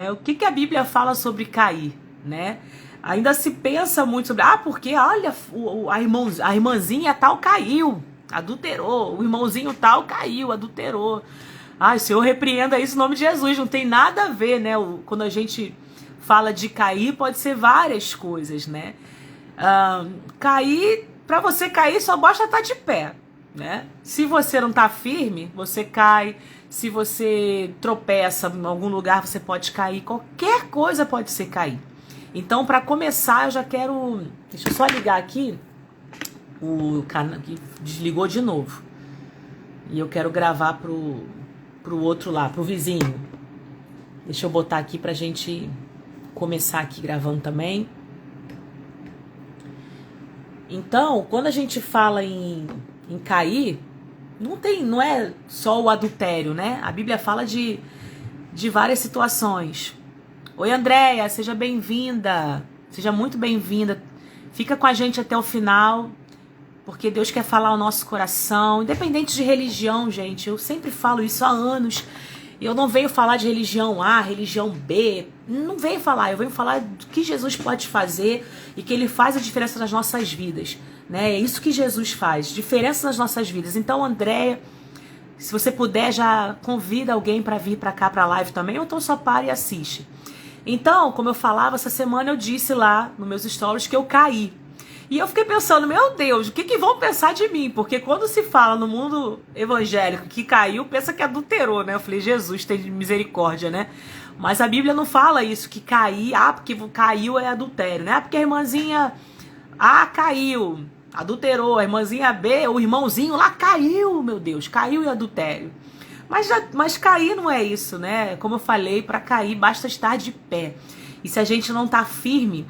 O que que a Bíblia fala sobre cair, né? Ainda se pensa muito sobre, porque olha, a irmãzinha tal caiu, adulterou, o irmãozinho tal caiu, adulterou. Ai, Senhor, repreenda isso em nome de Jesus, não tem nada a ver, né? Quando a gente fala de cair, pode ser várias coisas, né? Cair, para você cair, só basta estar de pé, né? Se você não tá firme, você cai. Se você tropeça em algum lugar, você pode cair. Qualquer coisa pode ser cair. Então, para começar, eu já quero... Deixa eu só ligar aqui. O canal que desligou de novo. E eu quero gravar pro outro lá, pro vizinho. Deixa eu botar aqui pra gente começar aqui gravando também. Então, quando a gente fala em cair, não é só o adultério, né? A Bíblia fala de várias situações. Oi, Andréia, seja bem-vinda. Seja muito bem-vinda. Fica com a gente até o final, porque Deus quer falar ao nosso coração, independente de religião, gente. Eu sempre falo isso há anos. Eu não venho falar de religião A, religião B. Não venho falar. Eu venho falar do que Jesus pode fazer e que Ele faz a diferença nas nossas vidas, né? É isso que Jesus faz, diferença nas nossas vidas. Então, Andréia, se você puder, já convida alguém para vir para cá, para a live também, ou então só para e assiste. Então, como eu falava, essa semana eu disse lá nos meus stories que eu caí. E eu fiquei pensando, meu Deus, o que vão pensar de mim? Porque quando se fala no mundo evangélico que caiu, pensa que adulterou, né? Eu falei, Jesus, tem misericórdia, né? Mas a Bíblia não fala isso, que cair, porque caiu é adultério, né? Porque a irmãzinha A caiu, adulterou, a irmãzinha B, o irmãozinho lá caiu, meu Deus, caiu em adultério. Mas cair não é isso, né? Como eu falei, para cair basta estar de pé. E se a gente não tá firme,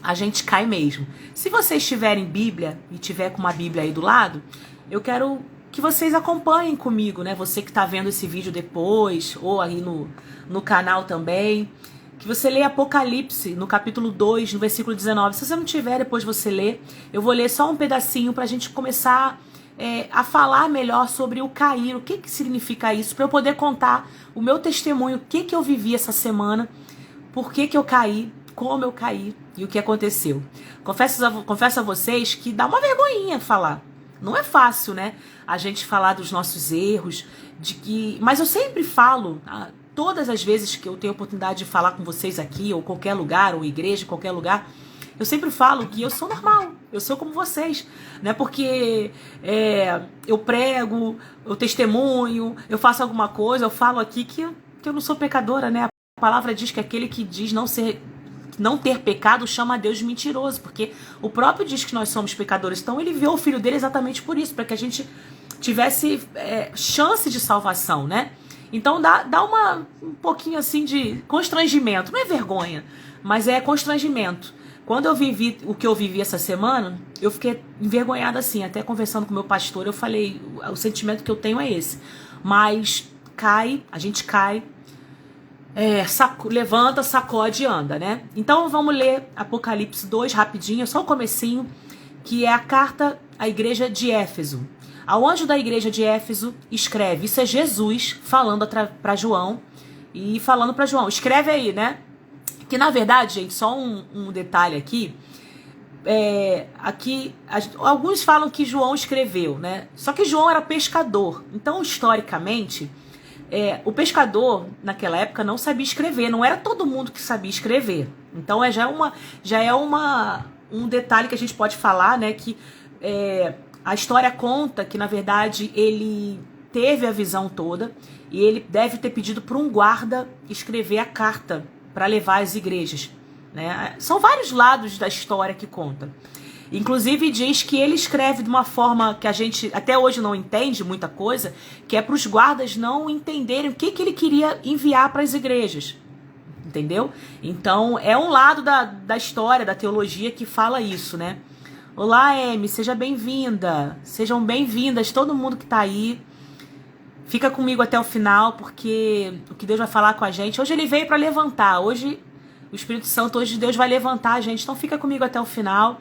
a gente cai mesmo. Se vocês tiverem Bíblia e tiver com uma Bíblia aí do lado, eu quero que vocês acompanhem comigo, né? Você que tá vendo esse vídeo depois, ou aí no canal também, que você lê Apocalipse, no capítulo 2, no versículo 19. Se você não tiver, depois você lê. Eu vou ler só um pedacinho pra gente começar a falar melhor sobre o cair, o que significa isso, para eu poder contar o meu testemunho, o que eu vivi essa semana, por que eu caí, como eu caí e o que aconteceu. Confesso a vocês que dá uma vergonhinha falar. Não é fácil, né? A gente falar dos nossos erros, mas eu sempre falo, todas as vezes que eu tenho oportunidade de falar com vocês aqui, ou qualquer lugar, ou igreja, qualquer lugar, eu sempre falo que eu sou normal, eu sou como vocês, né? Porque eu prego, eu testemunho, eu faço alguma coisa, eu falo aqui que eu não sou pecadora, né? A palavra diz que aquele que diz não ter pecado chama a Deus de mentiroso, porque o próprio diz que nós somos pecadores. Então ele enviou o Filho dele exatamente por isso, para que a gente tivesse chance de salvação, né? Então dá um pouquinho assim de constrangimento, não é vergonha, mas é constrangimento. Quando eu vivi o que eu vivi essa semana, eu fiquei envergonhada assim, até conversando com o meu pastor, eu falei, o sentimento que eu tenho é esse. Mas a gente cai, levanta, sacode e anda, né? Então vamos ler Apocalipse 2 rapidinho, só o comecinho, que é a carta à igreja de Éfeso. Ao anjo da igreja de Éfeso escreve, isso é Jesus falando para João, e falando para João, escreve aí, né? Que na verdade, gente, só um detalhe aqui, alguns falam que João escreveu, né? Só que João era pescador, então historicamente, o pescador naquela época não sabia escrever, não era todo mundo que sabia escrever. Então já é um detalhe que a gente pode falar, né? Que a história conta que na verdade ele teve a visão toda e ele deve ter pedido para um guarda escrever a carta para levar às igrejas, né? São vários lados da história que conta. Inclusive diz que ele escreve de uma forma que a gente até hoje não entende muita coisa, que é para os guardas não entenderem o que ele queria enviar para as igrejas, entendeu? Então é um lado da história, da teologia que fala isso, né? Olá, Amy, seja bem-vinda, sejam bem-vindas todo mundo que está aí. Fica comigo até o final, porque o que Deus vai falar com a gente... Hoje ele veio para levantar. Hoje, o Espírito Santo, hoje Deus vai levantar a gente. Então fica comigo até o final.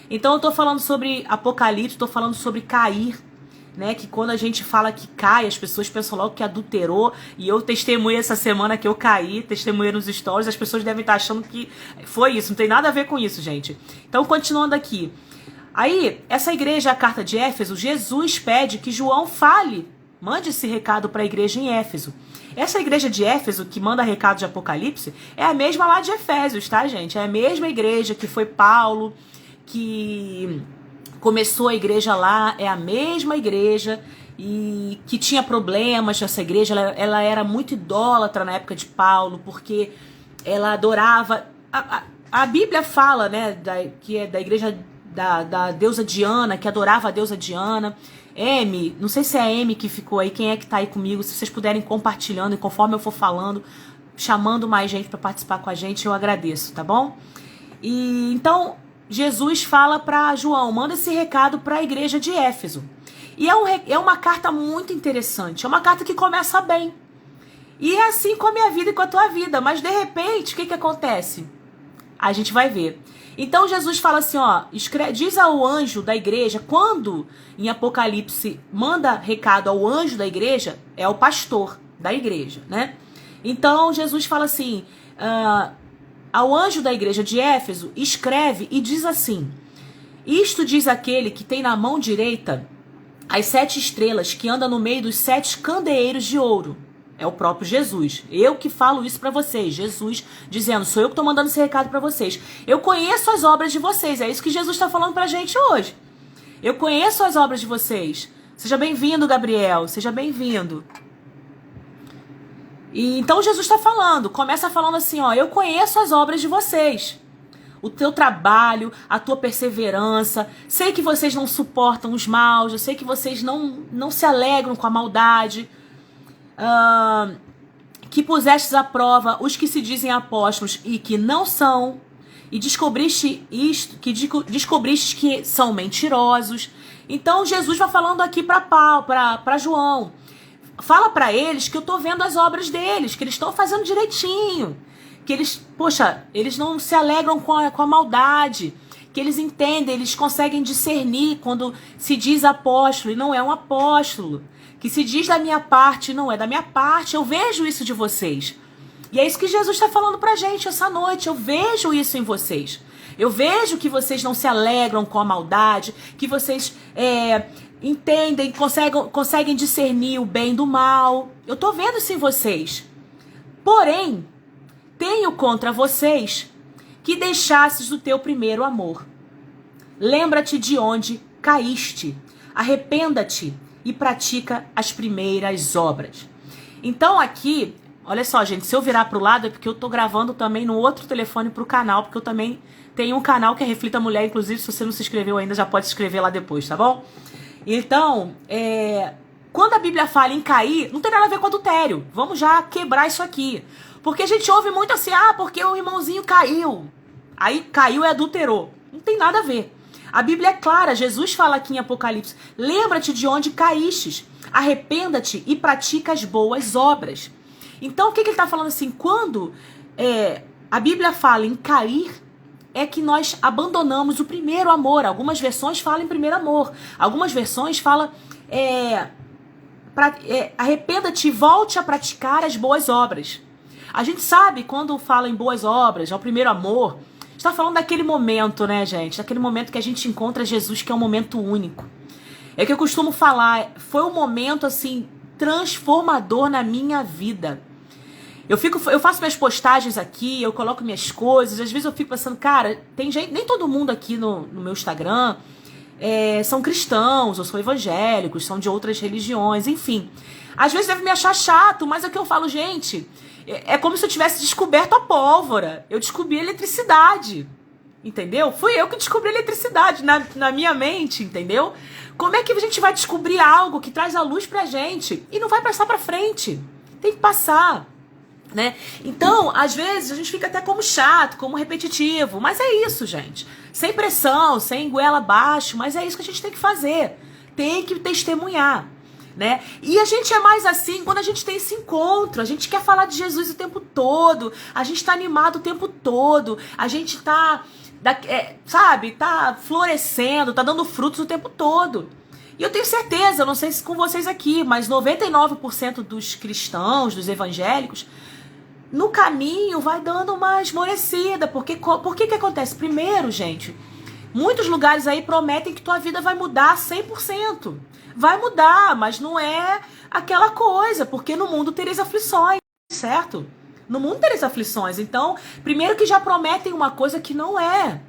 Então eu tô falando sobre Apocalipse, tô falando sobre cair. né? Que quando a gente fala que cai, as pessoas pensam logo que adulterou. E eu testemunhei essa semana que eu caí, testemunhei nos stories. As pessoas devem estar achando que foi isso. Não tem nada a ver com isso, gente. Então, continuando aqui. Aí, essa igreja, a carta de Éfeso, Jesus pede que João mande esse recado para a igreja em Éfeso. Essa igreja de Éfeso, que manda recado de Apocalipse, é a mesma lá de Efésios, tá, gente? É a mesma igreja que foi Paulo, que começou a igreja lá, é a mesma igreja e que tinha problemas. Essa igreja, ela era muito idólatra na época de Paulo, porque ela adorava... A Bíblia fala, né, que é da igreja da deusa Diana, que adorava a deusa Diana. Não sei se é a Amy que ficou aí, quem é que tá aí comigo, se vocês puderem compartilhando e conforme eu for falando, chamando mais gente para participar com a gente, eu agradeço, tá bom? E então Jesus fala para João, manda esse recado para a igreja de Éfeso. E é uma carta muito interessante, é uma carta que começa bem. E é assim com a minha vida e com a tua vida, mas de repente, o que acontece? A gente vai ver. Então Jesus fala assim, ó, diz ao anjo da igreja, quando em Apocalipse manda recado ao anjo da igreja, é o pastor da igreja, né? Então Jesus fala assim, ao anjo da igreja de Éfeso, escreve e diz assim, isto diz aquele que tem na mão direita as 7 estrelas, que anda no meio dos 7 candeeiros de ouro. É o próprio Jesus. Eu que falo isso pra vocês. Jesus dizendo, sou eu que tô mandando esse recado pra vocês. Eu conheço as obras de vocês. É isso que Jesus tá falando pra gente hoje. Eu conheço as obras de vocês. Seja bem-vindo, Gabriel. Seja bem-vindo. E então Jesus tá falando. Começa falando assim, ó. Eu conheço as obras de vocês. O teu trabalho, a tua perseverança. Sei que vocês não suportam os maus. Eu sei que vocês não se alegram com a maldade. Que pusestes à prova os que se dizem apóstolos e que não são, e descobriste que são mentirosos. Então Jesus vai falando aqui para João, fala para eles que eu tô vendo as obras deles, que eles estão fazendo direitinho, que eles não se alegram com a maldade, que eles entendem, eles conseguem discernir quando se diz apóstolo e não é um apóstolo, que se diz da minha parte, não é da minha parte. Eu vejo isso de vocês. E é isso que Jesus está falando pra gente essa noite. Eu vejo isso em vocês. Eu vejo que vocês não se alegram com a maldade, que vocês entendem, conseguem discernir o bem do mal. Eu tô vendo isso em vocês. Porém, tenho contra vocês que deixastes o teu primeiro amor. Lembra-te de onde caíste. Arrependa-te e pratica as primeiras obras. Então aqui, olha só, gente, se eu virar pro lado é porque eu tô gravando também no outro telefone pro canal, porque eu também tenho um canal que é Reflita Mulher, inclusive se você não se inscreveu ainda, já pode se inscrever lá depois, tá bom? Então, quando a Bíblia fala em cair, não tem nada a ver com adultério. Vamos já quebrar isso aqui. Porque a gente ouve muito assim, porque o irmãozinho caiu. Aí caiu e adulterou. Não tem nada a ver. A Bíblia é clara, Jesus fala aqui em Apocalipse, lembra-te de onde caístes, arrependa-te e pratica as boas obras. Então o que ele está falando assim, quando a Bíblia fala em cair, é que nós abandonamos o primeiro amor. Algumas versões falam em primeiro amor, algumas versões falam arrependa-te e volte a praticar as boas obras. A gente sabe quando fala em boas obras, ao primeiro amor, está falando daquele momento, né, gente? Daquele momento que a gente encontra Jesus, que é um momento único. É que eu costumo falar, foi um momento, assim, transformador na minha vida. Eu faço minhas postagens aqui, eu coloco minhas coisas, às vezes eu fico pensando, cara, tem gente, nem todo mundo aqui no meu Instagram são cristãos, ou são evangélicos, são de outras religiões, enfim. Às vezes deve me achar chato, mas é que eu falo, gente... É como se eu tivesse descoberto a pólvora. Eu descobri a eletricidade. Entendeu? Fui eu que descobri a eletricidade na minha mente, entendeu? Como é que a gente vai descobrir algo que traz a luz pra gente e não vai passar pra frente? Tem que passar, né? Então, às vezes, a gente fica até como chato, como repetitivo. Mas é isso, gente. Sem pressão, sem goela abaixo. Mas é isso que a gente tem que fazer. Tem que testemunhar. Né? E a gente é mais assim quando a gente tem esse encontro, a gente quer falar de Jesus o tempo todo, a gente tá animado o tempo todo, a gente tá florescendo, tá dando frutos o tempo todo. E eu tenho certeza, eu não sei se com vocês aqui, mas 99% dos cristãos, dos evangélicos, no caminho vai dando uma esmorecida. Por que acontece? Primeiro, gente, muitos lugares aí prometem que tua vida vai mudar 100%. Vai mudar, mas não é aquela coisa, porque no mundo tereis aflições, certo? No mundo tereis aflições. Então, primeiro que já prometem uma coisa que não é.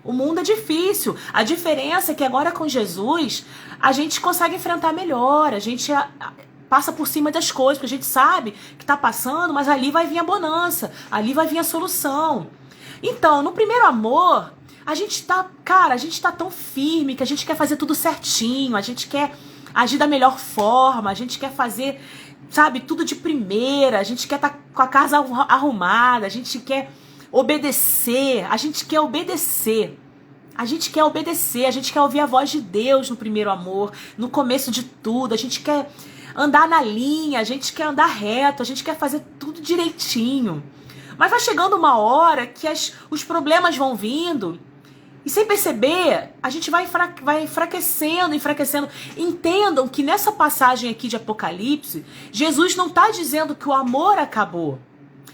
O mundo é difícil. A diferença é que agora com Jesus, a gente consegue enfrentar melhor, a gente passa por cima das coisas, porque a gente sabe que tá passando, mas ali vai vir a bonança, ali vai vir a solução. Então, no primeiro amor, a gente tá tão firme que a gente quer fazer tudo certinho, a gente quer agir da melhor forma, a gente quer fazer, sabe, tudo de primeira, a gente quer estar com a casa arrumada, a gente quer obedecer, a gente quer obedecer. A gente quer obedecer, a gente quer ouvir a voz de Deus no primeiro amor, no começo de tudo, a gente quer andar na linha, a gente quer andar reto, a gente quer fazer tudo direitinho. Mas vai chegando uma hora que os problemas vão vindo e sem perceber, a gente vai enfraquecendo. Entendam que nessa passagem aqui de Apocalipse, Jesus não está dizendo que o amor acabou.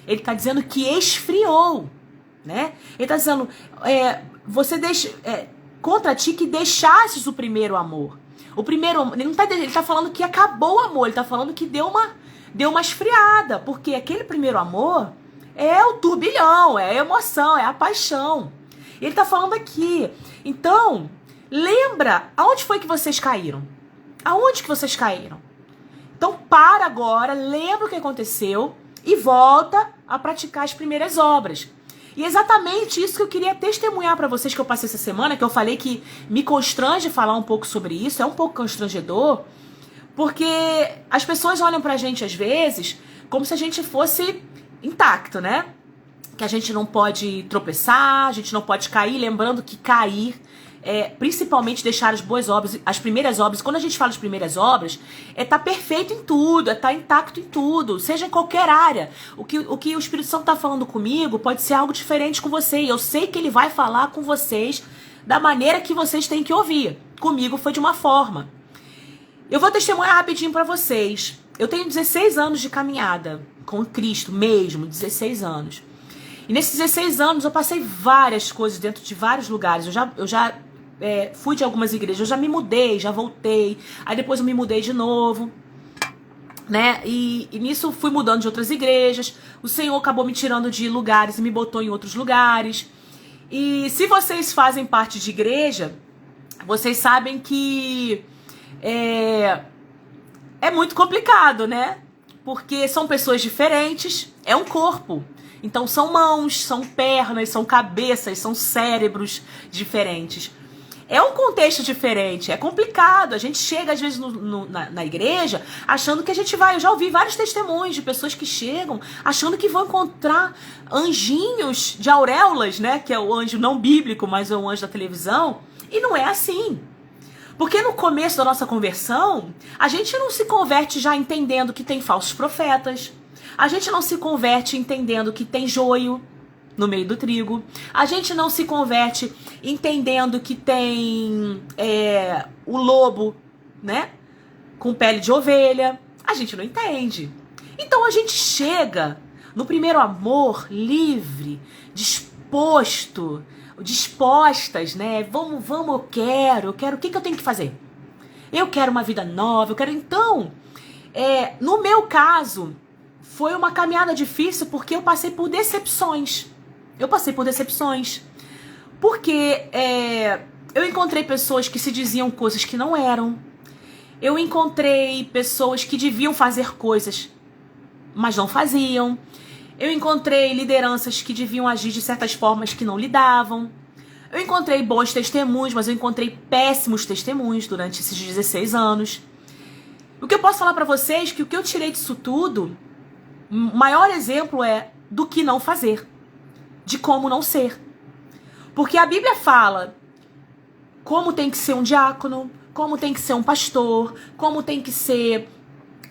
Ele está dizendo que esfriou, né? Ele está dizendo, contra ti que deixasses o primeiro amor. O primeiro amor, ele está falando que acabou o amor, ele está falando que deu uma esfriada, porque aquele primeiro amor é o turbilhão, é a emoção, é a paixão. Ele está falando aqui. Então, lembra, aonde foi que vocês caíram? Aonde que vocês caíram? Então, para agora, lembra o que aconteceu e volta a praticar as primeiras obras. E exatamente isso que eu queria testemunhar para vocês que eu passei essa semana, que eu falei que me constrange falar um pouco sobre isso, é um pouco constrangedor, porque as pessoas olham pra gente às vezes como se a gente fosse intacto, né? Que a gente não pode tropeçar, a gente não pode cair, lembrando que cair principalmente deixar as boas obras, as primeiras obras. Quando a gente fala de primeiras obras, tá perfeito em tudo, tá intacto em tudo, seja em qualquer área. O que o Espírito Santo tá falando comigo pode ser algo diferente com você, e eu sei que ele vai falar com vocês da maneira que vocês têm que ouvir. Comigo foi de uma forma. Eu vou testemunhar rapidinho pra vocês. Eu tenho 16 anos de caminhada com Cristo mesmo, 16 anos. E nesses 16 anos eu passei várias coisas dentro de vários lugares. Eu já fui de algumas igrejas, eu já me mudei, já voltei. Aí depois eu me mudei de novo, né? E nisso fui mudando de outras igrejas. O Senhor acabou me tirando de lugares e me botou em outros lugares. E se vocês fazem parte de igreja, vocês sabem que é muito complicado, né? Porque são pessoas diferentes, é um corpo. Então são mãos, são pernas, são cabeças, são cérebros diferentes. É um contexto diferente, é complicado. A gente chega às vezes na igreja achando que a gente vai... Eu já ouvi vários testemunhos de pessoas que chegam achando que vão encontrar anjinhos de auréolas, né? Que é o anjo não bíblico, mas é o anjo da televisão. E não é assim. Porque no começo da nossa conversão, a gente não se converte já entendendo que tem falsos profetas. A gente não se converte entendendo que tem joio no meio do trigo. A gente não se converte entendendo que tem o lobo, né? Com pele de ovelha. A gente não entende. Então a gente chega no primeiro amor livre, dispostas, né? Vamos, eu quero. O que eu tenho que fazer? Eu quero uma vida nova, eu quero... Então, no meu caso, foi uma caminhada difícil porque eu passei por decepções. Porque eu encontrei pessoas que se diziam coisas que não eram. Eu encontrei pessoas que deviam fazer coisas, mas não faziam. Eu encontrei lideranças que deviam agir de certas formas que não lidavam. Eu encontrei bons testemunhos, mas eu encontrei péssimos testemunhos durante esses 16 anos. O que eu posso falar pra vocês é que o que eu tirei disso tudo, o maior exemplo é do que não fazer, de como não ser. Porque a Bíblia fala como tem que ser um diácono, como tem que ser um pastor, como tem que ser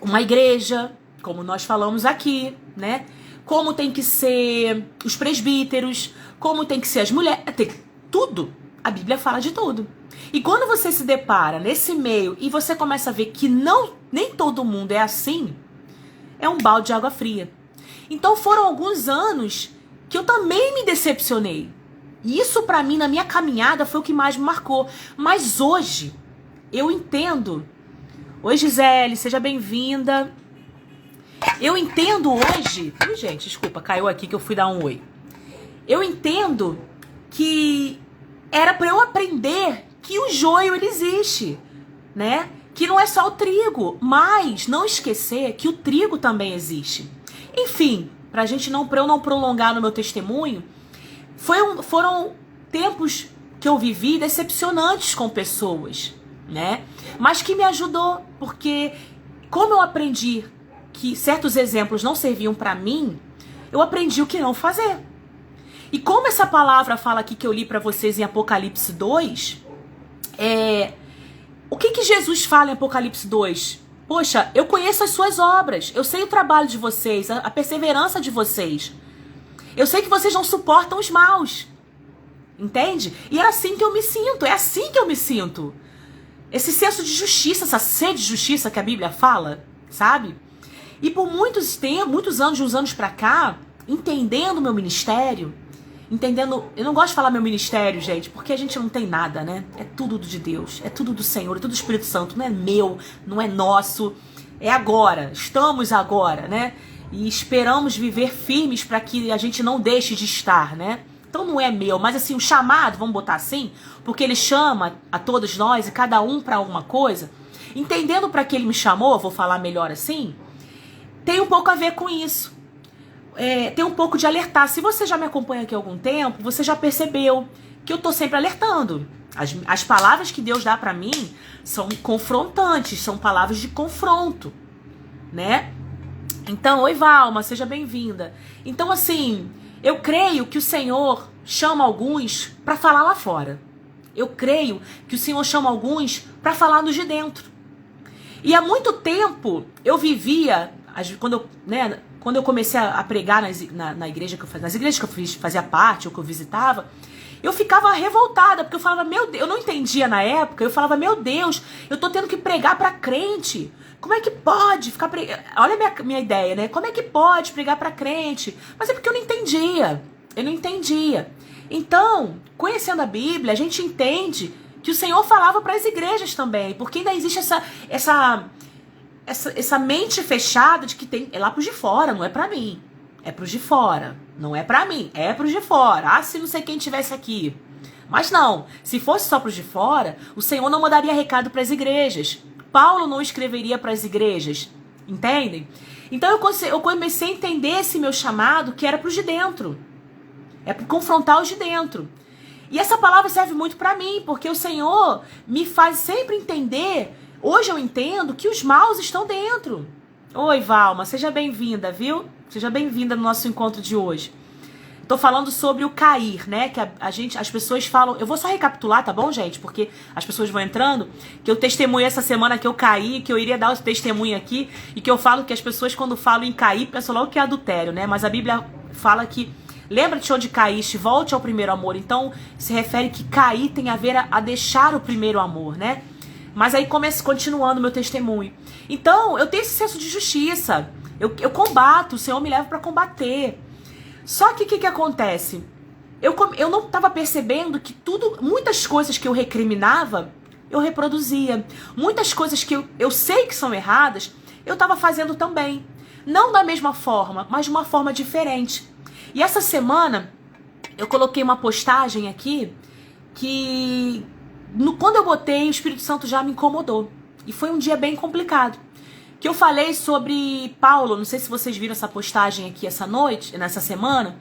uma igreja, como nós falamos aqui, né? Como tem que ser os presbíteros, como tem que ser as mulheres, tem tudo. A Bíblia fala de tudo. E quando você se depara nesse meio e você começa a ver que nem todo mundo é assim, é um balde de água fria. Então foram alguns anos que eu também me decepcionei. E isso pra mim, na minha caminhada, foi o que mais me marcou. Mas hoje, eu entendo. Oi, Gisele, seja bem-vinda. Eu entendo hoje... Ui, gente, desculpa, caiu aqui que eu fui dar um oi. Eu entendo que era pra eu aprender que o joio, ele existe, né? Que não é só o trigo, mas não esquecer que o trigo também existe. Enfim, pra eu não prolongar no meu testemunho, foram tempos que eu vivi decepcionantes com pessoas, né? Mas que me ajudou, porque como eu aprendi que certos exemplos não serviam pra mim, eu aprendi o que não fazer. E como essa palavra fala aqui que eu li pra vocês em Apocalipse 2, o que Jesus fala em Apocalipse 2? Poxa, eu conheço as suas obras, eu sei o trabalho de vocês, a perseverança de vocês. Eu sei que vocês não suportam os maus. Entende? E é assim que eu me sinto, é assim que eu me sinto. Esse senso de justiça, essa sede de justiça que a Bíblia fala, sabe? E por muitos anos, de uns anos pra cá, entendendo o meu ministério, eu não gosto de falar meu ministério, gente, porque a gente não tem nada, né? É tudo de Deus, é tudo do Senhor, é tudo do Espírito Santo, não é meu, não é nosso, é agora, estamos agora, né? E esperamos viver firmes para que a gente não deixe de estar, né? Então não é meu, mas assim, o chamado, vamos botar assim, porque ele chama a todos nós e cada um para alguma coisa, entendendo para que ele me chamou, vou falar melhor assim, tem um pouco a ver com isso. Tem um pouco de alertar. Se você já me acompanha aqui há algum tempo, você já percebeu que eu tô sempre alertando. As palavras que Deus dá pra mim são confrontantes, são palavras de confronto, né? Então, oi Valma, seja bem-vinda. Então, assim, eu creio que o Senhor chama alguns pra falar lá fora. Eu creio que o Senhor chama alguns pra falar nos de dentro. E há muito tempo eu vivia, quando eu comecei a pregar na igreja que eu fazia, nas igrejas que eu fazia parte ou que eu visitava, eu ficava revoltada, porque eu falava, meu Deus, eu não entendia na época, eu falava, meu Deus, eu tô tendo que pregar pra crente. Como é que pode ficar pregando? Olha a minha ideia, né? Como é que pode pregar pra crente? Mas é porque eu não entendia. Eu não entendia. Então, conhecendo a Bíblia, a gente entende que o Senhor falava para as igrejas também, porque ainda existe essa mente fechada de que é lá pros de fora, não é pra mim. É pros de fora. Não é pra mim, é pros de fora. Ah, se não sei quem tivesse aqui. Mas não, se fosse só pros de fora, o Senhor não mandaria recado para as igrejas. Paulo não escreveria para as igrejas. Entendem? Então eu comecei a entender esse meu chamado, que era pros de dentro. É para confrontar os de dentro. E essa palavra serve muito para mim, porque o Senhor me faz sempre entender. Hoje eu entendo que os maus estão dentro. Oi, Valma, seja bem-vinda, viu? Seja bem-vinda no nosso encontro de hoje. Tô falando sobre o cair, né? Que as pessoas falam... Eu vou só recapitular, tá bom, gente? Porque as pessoas vão entrando. Que eu testemunhei essa semana que eu caí, que eu iria dar o testemunho aqui. E que eu falo que as pessoas, quando falam em cair, pensam logo que é adultério, né? Mas a Bíblia fala que... Lembra-te onde caíste, volte ao primeiro amor. Então, se refere que cair tem a ver a deixar o primeiro amor, né? Mas aí continuando meu testemunho. Então, eu tenho esse senso de justiça. Eu combato, o Senhor me leva para combater. Só que o que acontece? Eu não estava percebendo que muitas coisas que eu recriminava, eu reproduzia. Muitas coisas que eu sei que são erradas, eu estava fazendo também. Não da mesma forma, mas de uma forma diferente. E essa semana, eu coloquei uma postagem aqui que, quando eu botei, o Espírito Santo já me incomodou. E foi um dia bem complicado. Que eu falei sobre Paulo, não sei se vocês viram essa postagem aqui nessa semana,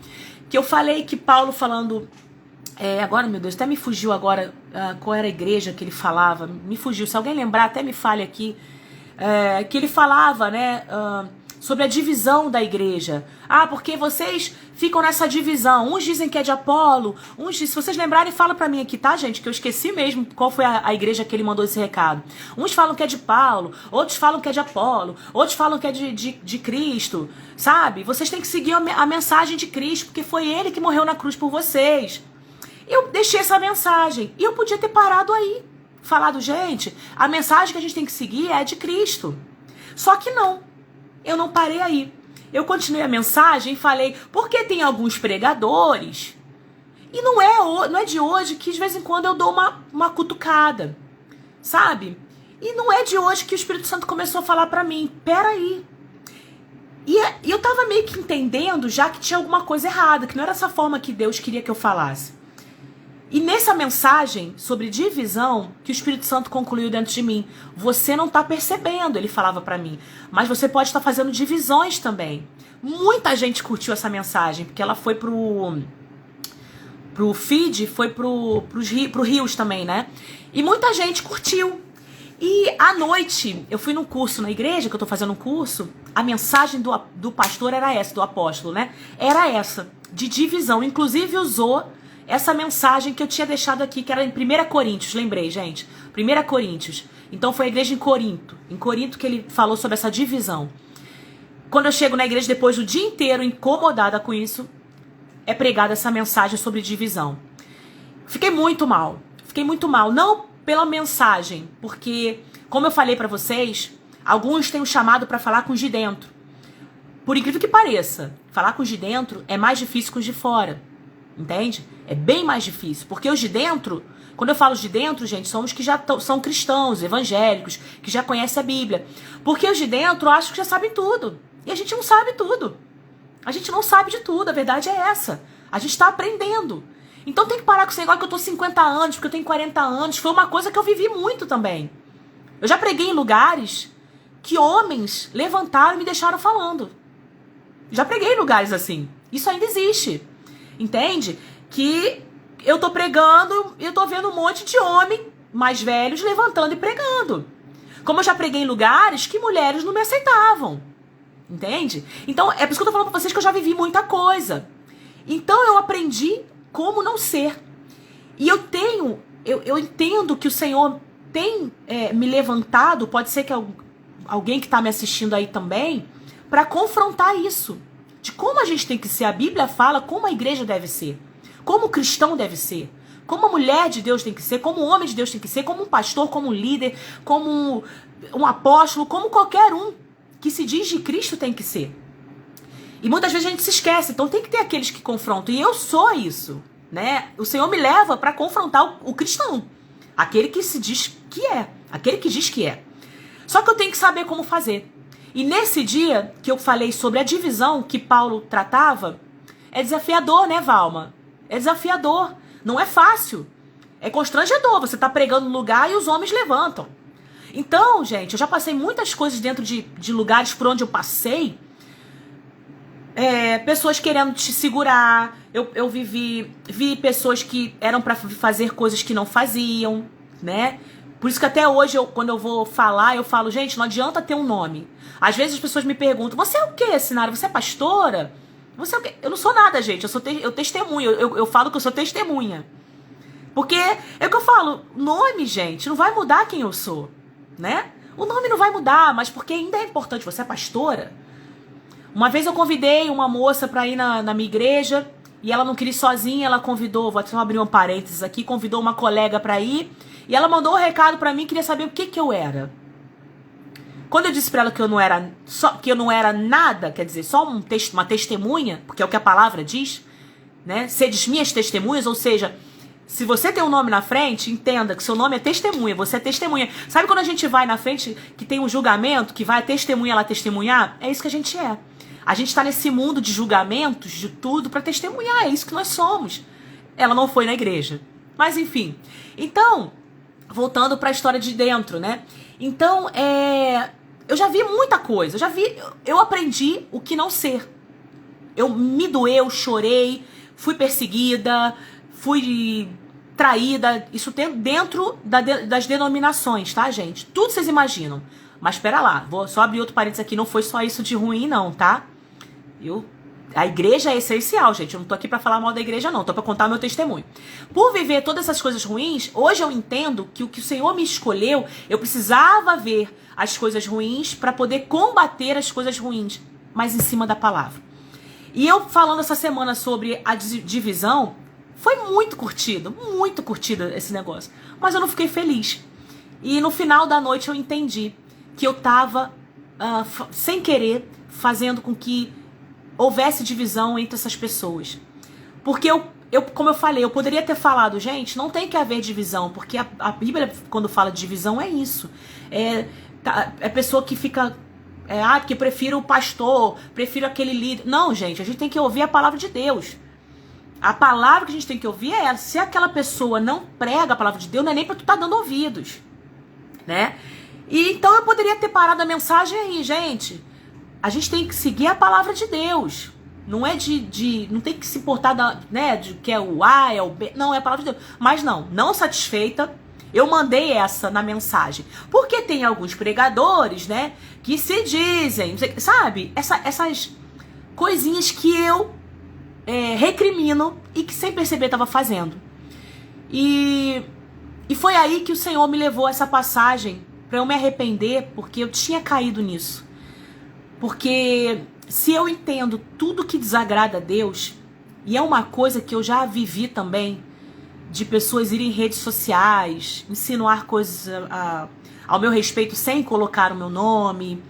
que eu falei que Paulo falando... agora, meu Deus, até me fugiu agora qual era a igreja que ele falava. Me fugiu, se alguém lembrar, até me fale aqui. Que ele falava, né... sobre a divisão da igreja. Ah, porque vocês ficam nessa divisão. Uns dizem que é de Apolo, se vocês lembrarem, fala pra mim aqui, tá, gente? Que eu esqueci mesmo qual foi a igreja que ele mandou esse recado. Uns falam que é de Paulo, outros falam que é de Apolo, outros falam que é de Cristo, sabe? Vocês têm que seguir a mensagem de Cristo, porque foi ele que morreu na cruz por vocês. Eu deixei essa mensagem e eu podia ter parado aí, falado, gente, a mensagem que a gente tem que seguir é de Cristo. Só que não, eu não parei aí. Eu continuei a mensagem e falei, porque tem alguns pregadores, e não é de hoje que de vez em quando eu dou uma cutucada, sabe? E não é de hoje que o Espírito Santo começou a falar pra mim, peraí. E eu tava meio que entendendo já que tinha alguma coisa errada, que não era essa forma que Deus queria que eu falasse. E nessa mensagem sobre divisão, que o Espírito Santo concluiu dentro de mim, você não tá percebendo, ele falava pra mim, mas você pode estar fazendo divisões também. Muita gente curtiu essa mensagem, porque ela foi pro feed, foi pro Rios também, né? E muita gente curtiu. E à noite, eu fui num curso na igreja, que eu tô fazendo um curso, a mensagem do pastor era essa, do apóstolo, né? Era essa, de divisão. Inclusive usou essa mensagem que eu tinha deixado aqui, que era em 1 Coríntios, lembrei, gente. 1 Coríntios. Então foi a igreja em Corinto que ele falou sobre essa divisão. Quando eu chego na igreja, depois do dia inteiro incomodada com isso, é pregada essa mensagem sobre divisão. Fiquei muito mal, não pela mensagem, porque, como eu falei pra vocês, alguns têm um chamado pra falar com os de dentro. Por incrível que pareça, falar com os de dentro é mais difícil que os de fora, entende? É bem mais difícil, porque os de dentro, quando eu falo de dentro, gente, são os que já são cristãos, evangélicos, que já conhecem a Bíblia. Porque os de dentro acham que já sabem tudo, e a gente não sabe tudo. A gente não sabe de tudo, a verdade é essa. A gente tá aprendendo. Então tem que parar com esse negócio que eu tô 50 anos, porque eu tenho 40 anos. Foi uma coisa que eu vivi muito também. Eu já preguei em lugares que homens levantaram e me deixaram falando. Já preguei em lugares assim. Isso ainda existe. Entende? Que eu tô pregando e eu tô vendo um monte de homem mais velhos levantando e pregando. Como eu já preguei em lugares que mulheres não me aceitavam. Entende? Então é por isso que eu tô falando pra vocês que eu já vivi muita coisa. Então eu aprendi como não ser. E eu entendo que o Senhor tem me levantado, pode ser que alguém que está me assistindo aí também, para confrontar isso. De como a gente tem que ser. A Bíblia fala como a igreja deve ser. Como o cristão deve ser. Como a mulher de Deus tem que ser. Como o homem de Deus tem que ser. Como um pastor, como um líder, como um apóstolo, como qualquer um que se diz de Cristo tem que ser. E muitas vezes a gente se esquece, então tem que ter aqueles que confrontam. E eu sou isso, né? O Senhor me leva para confrontar o cristão. Aquele que se diz que é. Aquele que diz que é. Só que eu tenho que saber como fazer. E nesse dia que eu falei sobre a divisão que Paulo tratava, é desafiador, né, Valma? É desafiador. Não é fácil. É constrangedor. Você tá pregando no lugar e os homens levantam. Então, gente, eu já passei muitas coisas dentro de lugares por onde eu passei. Pessoas querendo te segurar. Eu vi pessoas que eram para fazer coisas que não faziam, né? Por isso que até hoje, quando eu vou falar, eu falo, gente, não adianta ter um nome. Às vezes as pessoas me perguntam, você é o quê, Sinara? Você é pastora? Você é o quê? Eu não sou nada, gente. Eu testemunho. Eu falo que eu sou testemunha. Porque é o que eu falo, nome, gente, não vai mudar quem eu sou, né? O nome não vai mudar, mas porque ainda é importante. Você é pastora? Uma vez eu convidei uma moça para ir na minha igreja e ela não queria ir sozinha, ela convidou, vou só abrir um parênteses aqui, convidou uma colega para ir e ela mandou um recado para mim, queria saber o que eu era. Quando eu disse para ela que eu não era nada, quer dizer, só uma testemunha, porque é o que a palavra diz, né? Sedes minhas testemunhas, ou seja, se você tem um nome na frente, entenda que seu nome é testemunha, você é testemunha. Sabe quando a gente vai na frente, que tem um julgamento, que vai a testemunha lá testemunhar? É isso que a gente é. A gente tá nesse mundo de julgamentos, de tudo, para testemunhar, é isso que nós somos. Ela não foi na igreja. Mas enfim. Então, voltando para a história de dentro, né? Então, eu já vi muita coisa, eu aprendi o que não ser. Eu me doeu, chorei, fui perseguida, fui traída, isso dentro das denominações, tá, gente? Tudo vocês imaginam. Mas espera lá, vou só abrir outro parênteses aqui, não foi só isso de ruim não, tá? A igreja é essencial, gente, eu não tô aqui pra falar mal da igreja não, tô pra contar meu testemunho. Por viver todas essas coisas ruins, hoje eu entendo que o que o Senhor me escolheu, eu precisava ver as coisas ruins pra poder combater as coisas ruins, mas em cima da palavra. E eu falando essa semana sobre a divisão, Foi muito curtido esse negócio. Mas eu não fiquei feliz. E no final da noite eu entendi que eu tava, sem querer, fazendo com que houvesse divisão entre essas pessoas. Porque como eu falei, eu poderia ter falado, gente, não tem que haver divisão, porque a Bíblia, quando fala de divisão, é isso. É pessoa que fica... porque prefiro o pastor, prefiro aquele líder. Não, gente, a gente tem que ouvir a palavra de Deus. A palavra que a gente tem que ouvir é essa. Se aquela pessoa não prega a palavra de Deus, não é nem pra tu estar dando ouvidos, né? E então eu poderia ter parado a mensagem aí, gente. A gente tem que seguir a palavra de Deus. Não é não tem que se importar de que é o A, é o B. Não, é a palavra de Deus. Mas não satisfeita, eu mandei essa na mensagem. Porque tem alguns pregadores, né, que se dizem, sabe? Essas coisinhas que eu recrimino e que sem perceber estava fazendo. E foi aí que o Senhor me levou a essa passagem para eu me arrepender, porque eu tinha caído nisso. Porque se eu entendo tudo que desagrada a Deus, e é uma coisa que eu já vivi também, de pessoas irem em redes sociais, insinuar coisas ao meu respeito sem colocar o meu nome.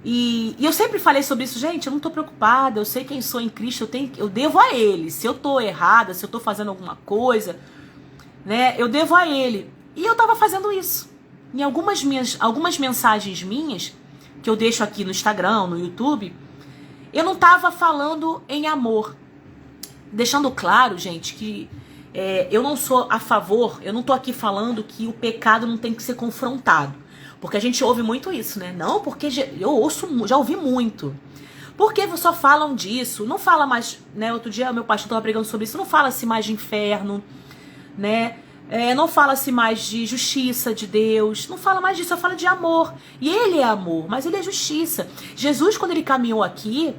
E eu sempre falei sobre isso, gente, eu não tô preocupada, eu sei quem sou em Cristo, eu devo a Ele. Se eu tô errada, se eu tô fazendo alguma coisa, né, eu devo a Ele. E eu tava fazendo isso. Em algumas mensagens minhas, que eu deixo aqui no Instagram, no YouTube, eu não tava falando em amor. Deixando claro, gente, que eu não sou a favor, eu não tô aqui falando que o pecado não tem que ser confrontado. Porque a gente ouve muito isso, né? Não, porque já ouvi muito. Porque só falam disso, não fala mais, né? Outro dia meu pastor estava pregando sobre isso, não fala-se mais de inferno, né? Não fala-se mais de justiça de Deus, não fala mais disso, só fala de amor. E Ele é amor, mas Ele é justiça. Jesus, quando Ele caminhou aqui,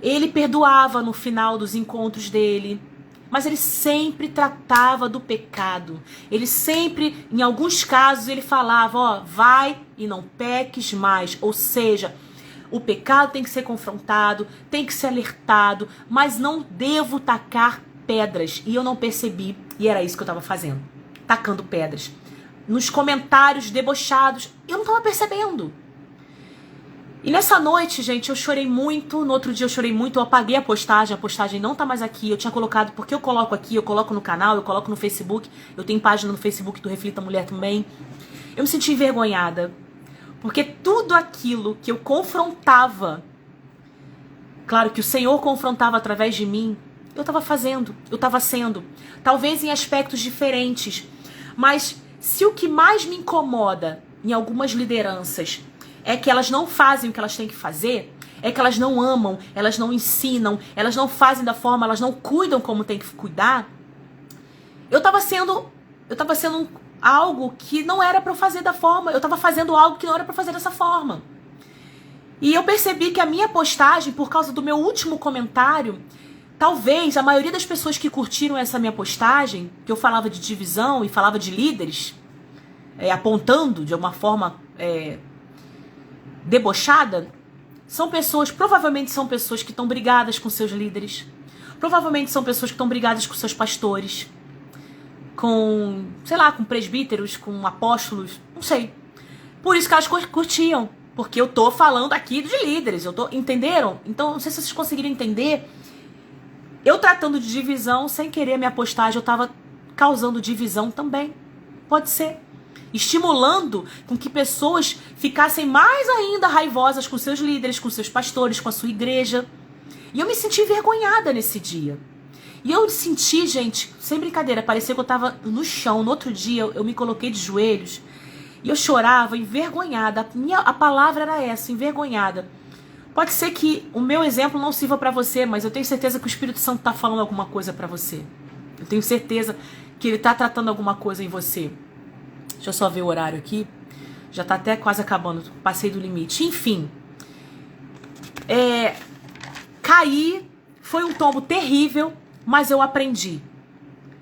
Ele perdoava no final dos encontros dele, mas Ele sempre tratava do pecado. Ele sempre, em alguns casos, Ele falava, vai e não peques mais. Ou seja, o pecado tem que ser confrontado, tem que ser alertado, mas não devo tacar pedras. E eu não percebi, e era isso que eu estava fazendo, tacando pedras. Nos comentários debochados, eu não estava percebendo. E nessa noite, gente, eu chorei muito. No outro dia eu chorei muito, eu apaguei a postagem não tá mais aqui. Eu tinha colocado, porque eu coloco aqui, eu coloco no canal, eu coloco no Facebook. Eu tenho página no Facebook do Reflita Mulher também. Eu me senti envergonhada, porque tudo aquilo que eu confrontava, claro que o Senhor confrontava através de mim, eu tava fazendo, eu tava sendo. Talvez em aspectos diferentes. Mas se o que mais me incomoda em algumas lideranças é que elas não fazem o que elas têm que fazer, é que elas não amam, elas não ensinam, elas não fazem da forma, elas não cuidam como tem que cuidar, eu tava sendo algo que não era pra eu fazer da forma, eu tava fazendo algo que não era pra fazer dessa forma. E eu percebi que a minha postagem, por causa do meu último comentário, talvez a maioria das pessoas que curtiram essa minha postagem, que eu falava de divisão e falava de líderes, apontando de uma forma debochada, provavelmente são pessoas que estão brigadas com seus líderes, provavelmente são pessoas que estão brigadas com seus pastores, com, sei lá, com presbíteros, com apóstolos, não sei. Por isso que elas curtiam, porque eu tô falando aqui de líderes, entenderam? Então, não sei se vocês conseguiram entender. Eu tratando de divisão, sem querer a minha postagem, eu tava causando divisão também. Pode ser. Estimulando com que pessoas ficassem mais ainda raivosas com seus líderes, com seus pastores, com a sua igreja. E eu me senti envergonhada nesse dia. E eu senti, gente, sem brincadeira, parecia que eu tava no chão. No outro dia, eu me coloquei de joelhos e eu chorava, envergonhada. A palavra era essa, envergonhada. Pode ser que o meu exemplo não sirva pra você, mas eu tenho certeza que o Espírito Santo tá falando alguma coisa pra você. Eu tenho certeza que ele tá tratando alguma coisa em você. Deixa eu só ver o horário aqui. Já tá até quase acabando. Passei do limite. Enfim. Caí. Foi um tombo terrível. Mas eu aprendi.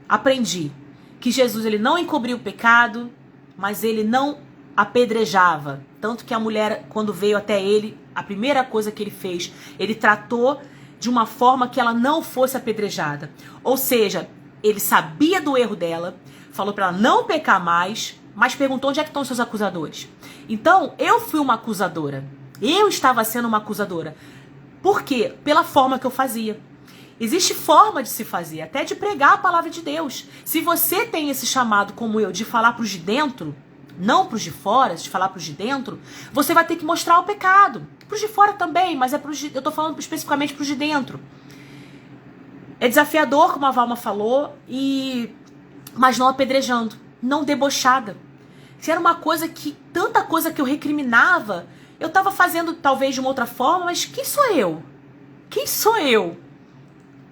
Aprendi que Jesus, ele não encobriu o pecado, mas ele não apedrejava. Tanto que a mulher, quando veio até ele, a primeira coisa que ele fez, ele tratou de uma forma que ela não fosse apedrejada. Ou seja, Ele sabia do erro dela, falou para ela não pecar mais, mas perguntou onde é que estão os seus acusadores. Então, eu fui uma acusadora. Eu estava sendo uma acusadora. Por quê? Pela forma que eu fazia. Existe forma de se fazer, até de pregar a palavra de Deus. Se você tem esse chamado, como eu, de falar para os de dentro, não para os de fora, de falar para os de dentro, você vai ter que mostrar o pecado. Para os de fora também, mas eu estou falando especificamente para os de dentro. É desafiador, como a Valma falou, mas não apedrejando, não debochada. Se era uma coisa que, tanta coisa que eu recriminava, eu estava fazendo talvez de uma outra forma, mas quem sou eu? Quem sou eu?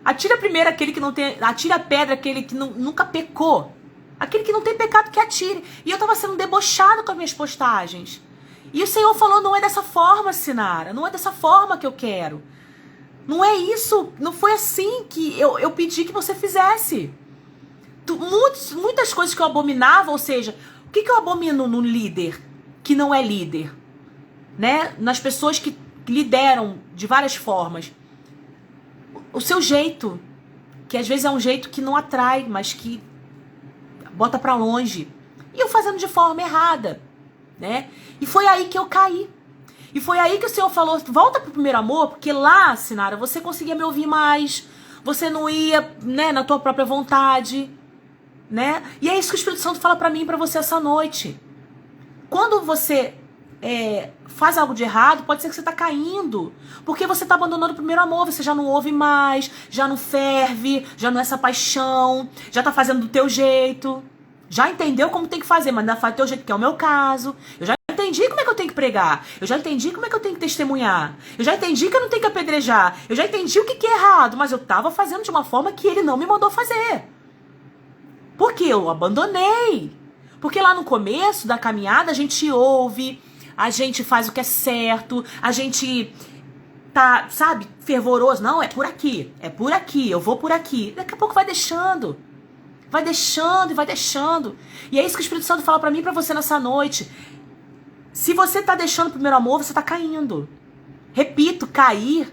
Atira primeiro aquele que não tem, atira a pedra aquele que nunca pecou. Aquele que não tem pecado que atire. E eu estava sendo debochado com as minhas postagens. E o Senhor falou, não é dessa forma, Sinara, não é dessa forma que eu quero. Não é isso, não foi assim que eu pedi que você fizesse. Muitas coisas que eu abominava, ou seja, o que eu abomino no líder que não é líder? Né? Nas pessoas que lideram de várias formas. O seu jeito, que às vezes é um jeito que não atrai, mas que bota pra longe. E eu fazendo de forma errada, né? E foi aí que eu caí. E foi aí que o Senhor falou, volta pro primeiro amor, porque lá, Sinara, você conseguia me ouvir mais, você não ia, né, na tua própria vontade, né? E é isso que o Espírito Santo fala pra mim e pra você essa noite. Quando você faz algo de errado, pode ser que você tá caindo, porque você tá abandonando o primeiro amor, você já não ouve mais, já não ferve, já não é essa paixão, já tá fazendo do teu jeito, já entendeu como tem que fazer, mas ainda faz do teu jeito, que é o meu caso. Eu já entendi como é que eu tenho que pregar, eu já entendi como é que eu tenho que testemunhar, eu já entendi que eu não tenho que apedrejar, eu já entendi o que é errado, mas eu tava fazendo de uma forma que ele não me mandou fazer, porque eu abandonei. Porque lá no começo da caminhada a gente ouve, a gente faz o que é certo, a gente tá, sabe, fervoroso. Não, é por aqui, eu vou por aqui. Daqui a pouco vai deixando e vai deixando. E é isso que o Espírito Santo fala pra mim e pra você nessa noite. Se você tá deixando o primeiro amor, você tá caindo. Repito, cair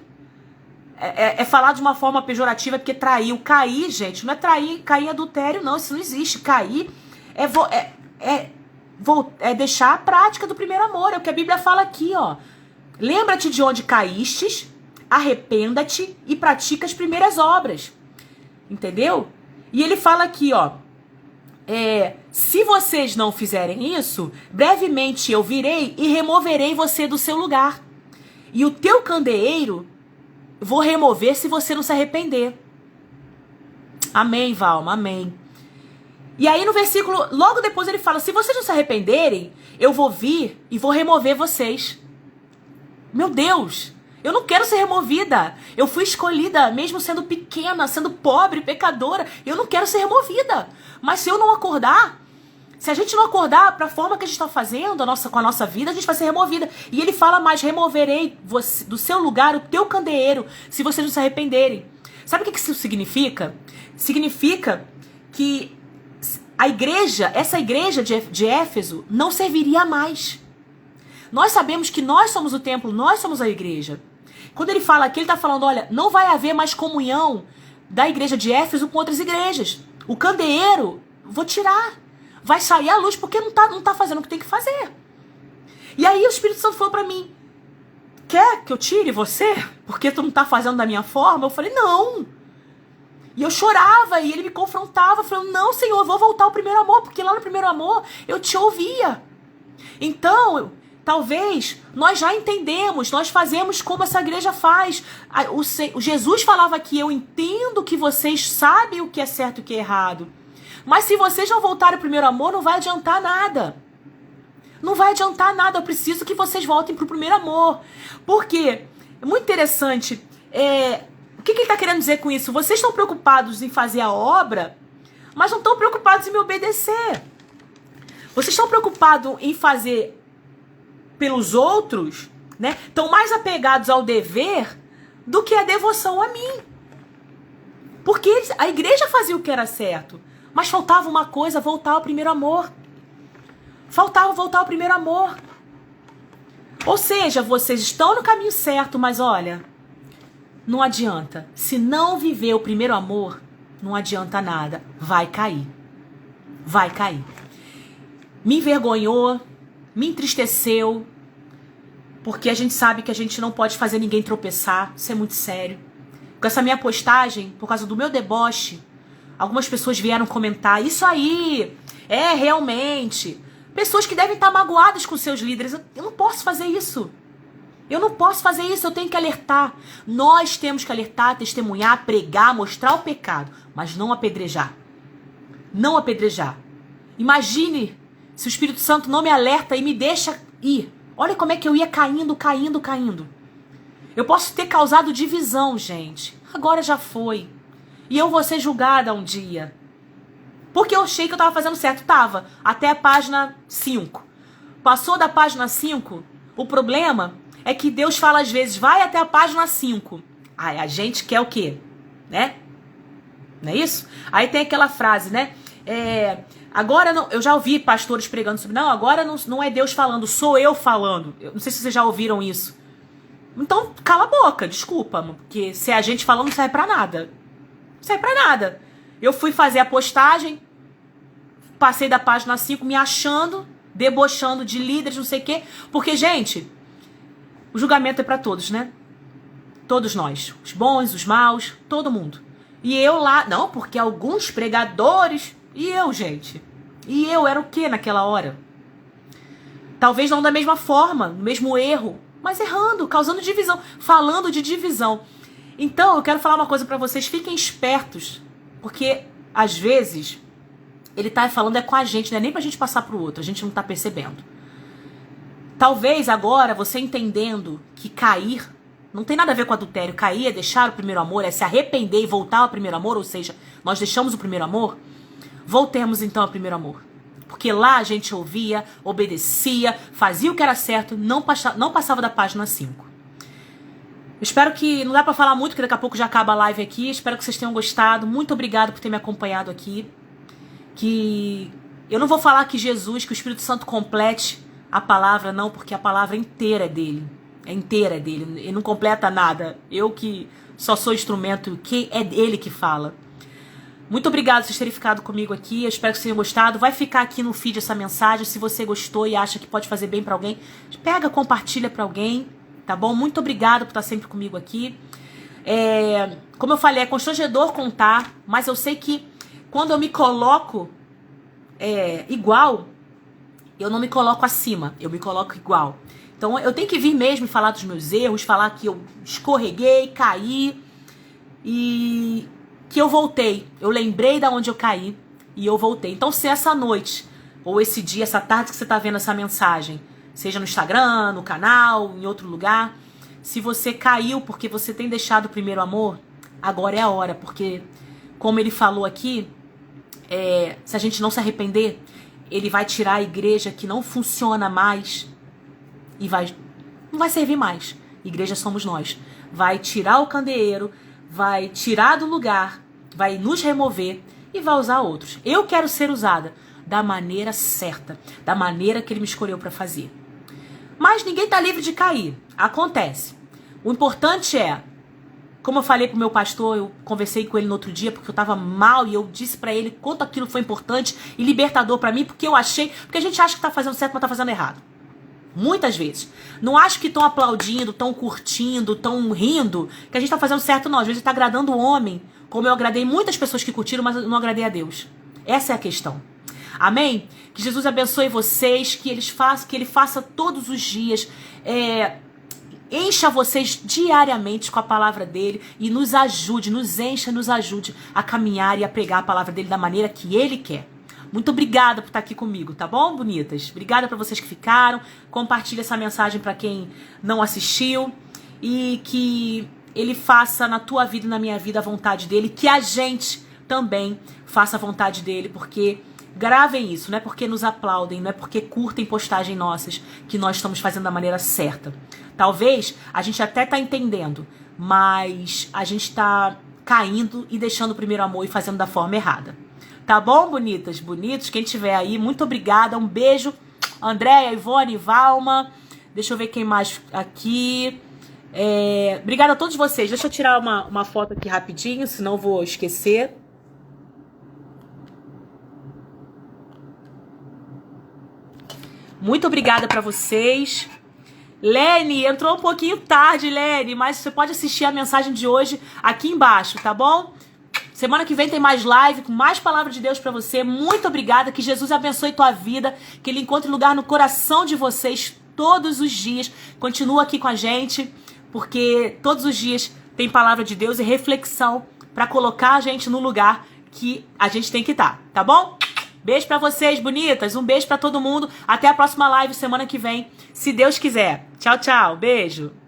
é falar de uma forma pejorativa, porque traiu. Cair, gente, não é cair em adultério, não. Isso não existe. Cair é deixar a prática do primeiro amor. É o que a Bíblia fala aqui, ó. Lembra-te de onde caístes, arrependa-te e pratica as primeiras obras. Entendeu? E ele fala aqui, ó. Se vocês não fizerem isso, brevemente eu virei e removerei você do seu lugar. E o teu candeeiro vou remover se você não se arrepender. Amém, Valma, amém. E aí no versículo, logo depois ele fala, se vocês não se arrependerem, eu vou vir e vou remover vocês. Meu Deus, eu não quero ser removida. Eu fui escolhida, mesmo sendo pequena, sendo pobre, pecadora. Eu não quero ser removida. Mas se eu não acordar, se a gente não acordar para a forma que a gente está fazendo com a nossa vida, a gente vai ser removida. E ele fala mais, removerei do seu lugar o teu candeeiro, se vocês não se arrependerem. Sabe o que isso significa? Significa que essa igreja de Éfeso não serviria mais. Nós sabemos que nós somos o templo, nós somos a igreja. Quando ele fala aqui, ele está falando, olha, não vai haver mais comunhão da igreja de Éfeso com outras igrejas. O candeeiro, vou tirar. Vai sair a luz porque não tá fazendo o que tem que fazer. E aí o Espírito Santo falou para mim, quer que eu tire você? Porque tu não tá fazendo da minha forma? Eu falei, não. E eu chorava e ele me confrontava, falando, não, Senhor, eu vou voltar ao primeiro amor, porque lá no primeiro amor eu te ouvia. Então, talvez nós já entendemos, nós fazemos como essa igreja faz. O Jesus falava aqui, eu entendo que vocês sabem o que é certo e o que é errado. Mas se vocês não voltarem ao primeiro amor, não vai adiantar nada. Não vai adiantar nada, eu preciso que vocês voltem para o primeiro amor. Por quê? É muito interessante. O que ele está querendo dizer com isso? Vocês estão preocupados em fazer a obra, mas não estão preocupados em me obedecer. Vocês estão preocupados em fazer pelos outros, né? Estão mais apegados ao dever do que a devoção a mim. Porque a igreja fazia o que era certo, mas faltava uma coisa, voltar ao primeiro amor. Faltava voltar ao primeiro amor. Ou seja, vocês estão no caminho certo, mas olha, não adianta. Se não viver o primeiro amor, não adianta nada. Vai cair. Vai cair. Me envergonhou, me entristeceu, porque a gente sabe que a gente não pode fazer ninguém tropeçar. Isso é muito sério. Com essa minha postagem, por causa do meu deboche, algumas pessoas vieram comentar: isso aí, realmente. Pessoas que devem estar magoadas com seus líderes. Eu não posso fazer isso. Eu não posso fazer isso, eu tenho que alertar. Nós temos que alertar, testemunhar, pregar, mostrar o pecado, mas não apedrejar. Não apedrejar. Imagine se o Espírito Santo não me alerta e me deixa ir. Olha como é que eu ia caindo. Eu posso ter causado divisão, gente. Agora já foi. E eu vou ser julgada um dia. Porque eu achei que eu estava fazendo certo. Tava. Até a página 5. Passou da página 5, o problema é que Deus fala às vezes, vai até a página 5. Aí a gente quer o quê? Né? Não é isso? Aí tem aquela frase, né? Agora não, eu já ouvi pastores pregando sobre, não, agora não é Deus falando, sou eu falando. Eu não sei se vocês já ouviram isso. Então, cala a boca, desculpa, porque se é a gente falando, não serve pra nada. Não serve pra nada. Eu fui fazer a postagem, passei da página 5 me achando, debochando de líderes, não sei o quê. Porque, gente, o julgamento é pra todos, né? Todos nós. Os bons, os maus, todo mundo. E eu lá, não, porque alguns pregadores... E eu, gente? E eu era o quê naquela hora? Talvez não da mesma forma, no mesmo erro, mas errando, causando divisão, falando de divisão. Então, eu quero falar uma coisa pra vocês, fiquem espertos, porque às vezes ele tá falando com a gente, não é nem pra gente passar pro outro, a gente não tá percebendo. Talvez agora você entendendo que cair não tem nada a ver com adultério, cair é deixar o primeiro amor, é se arrepender e voltar ao primeiro amor, ou seja, nós deixamos o primeiro amor. Voltemos então ao primeiro amor. Porque lá a gente ouvia, obedecia, fazia o que era certo, não passava da página 5. Espero que... Não dá pra falar muito, porque daqui a pouco já acaba a live aqui. Espero que vocês tenham gostado. Muito obrigado por ter me acompanhado aqui. Que eu não vou falar que Jesus, que o Espírito Santo complete a palavra, não, porque a palavra inteira é dele. É inteira dele. Ele não completa nada. Eu que só sou instrumento, que é ele que fala. Muito obrigado por vocês terem ficado comigo aqui. Eu espero que vocês tenham gostado. Vai ficar aqui no feed essa mensagem. Se você gostou e acha que pode fazer bem pra alguém, pega, compartilha pra alguém, tá bom? Muito obrigado por estar sempre comigo aqui. Como eu falei, é constrangedor contar, mas eu sei que quando eu me coloco igual, eu não me coloco acima, eu me coloco igual. Então eu tenho que vir mesmo e falar dos meus erros, falar que eu escorreguei, caí e que eu voltei. Eu lembrei da onde eu caí e eu voltei. Então se essa noite, ou esse dia, essa tarde que você está vendo essa mensagem, seja no Instagram, no canal, em outro lugar, se você caiu porque você tem deixado o primeiro amor, agora é a hora, porque como ele falou aqui, se a gente não se arrepender, ele vai tirar a igreja que não funciona mais e não vai servir mais. Igreja somos nós. Vai tirar o candeeiro, vai tirar do lugar, vai nos remover e vai usar outros. Eu quero ser usada da maneira certa, da maneira que ele me escolheu para fazer. Mas ninguém tá livre de cair. Acontece. O importante é, como eu falei pro meu pastor, eu conversei com ele no outro dia porque eu tava mal e eu disse pra ele quanto aquilo foi importante e libertador pra mim, porque a gente acha que tá fazendo certo, mas tá fazendo errado. Muitas vezes. Não acho que estão aplaudindo, estão curtindo, estão rindo, que a gente tá fazendo certo, não. Às vezes tá agradando o homem, como eu agradei muitas pessoas que curtiram, mas eu não agradei a Deus. Essa é a questão. Amém? Que Jesus abençoe vocês, que ele faça todos os dias, encha vocês diariamente com a palavra dele e nos ajude, nos ajude a caminhar e a pregar a palavra dele da maneira que ele quer. Muito obrigada por estar aqui comigo, tá bom, bonitas? Obrigada para vocês que ficaram. Compartilhe essa mensagem para quem não assistiu e que ele faça na tua vida e na minha vida a vontade dele, que a gente também faça a vontade dele, porque gravem isso, não é porque nos aplaudem, não é porque curtem postagem nossas que nós estamos fazendo da maneira certa. Talvez a gente até tá entendendo, mas a gente tá caindo e deixando o primeiro amor e fazendo da forma errada. Tá bom, bonitas, bonitos? Quem tiver aí, muito obrigada. Um beijo. Andréia, Ivone, Valma. Deixa eu ver quem mais aqui. Obrigada a todos vocês. Deixa eu tirar uma foto aqui rapidinho, senão eu vou esquecer. Muito obrigada pra vocês. Lene, entrou um pouquinho tarde, Lene, mas você pode assistir a mensagem de hoje aqui embaixo, tá bom? Semana que vem tem mais live, com mais palavra de Deus pra você. Muito obrigada, que Jesus abençoe tua vida, que Ele encontre lugar no coração de vocês todos os dias. Continua aqui com a gente, porque todos os dias tem palavra de Deus e reflexão pra colocar a gente no lugar que a gente tem que estar, tá bom? Beijo pra vocês, bonitas. Um beijo pra todo mundo. Até a próxima live semana que vem, se Deus quiser. Tchau, tchau. Beijo.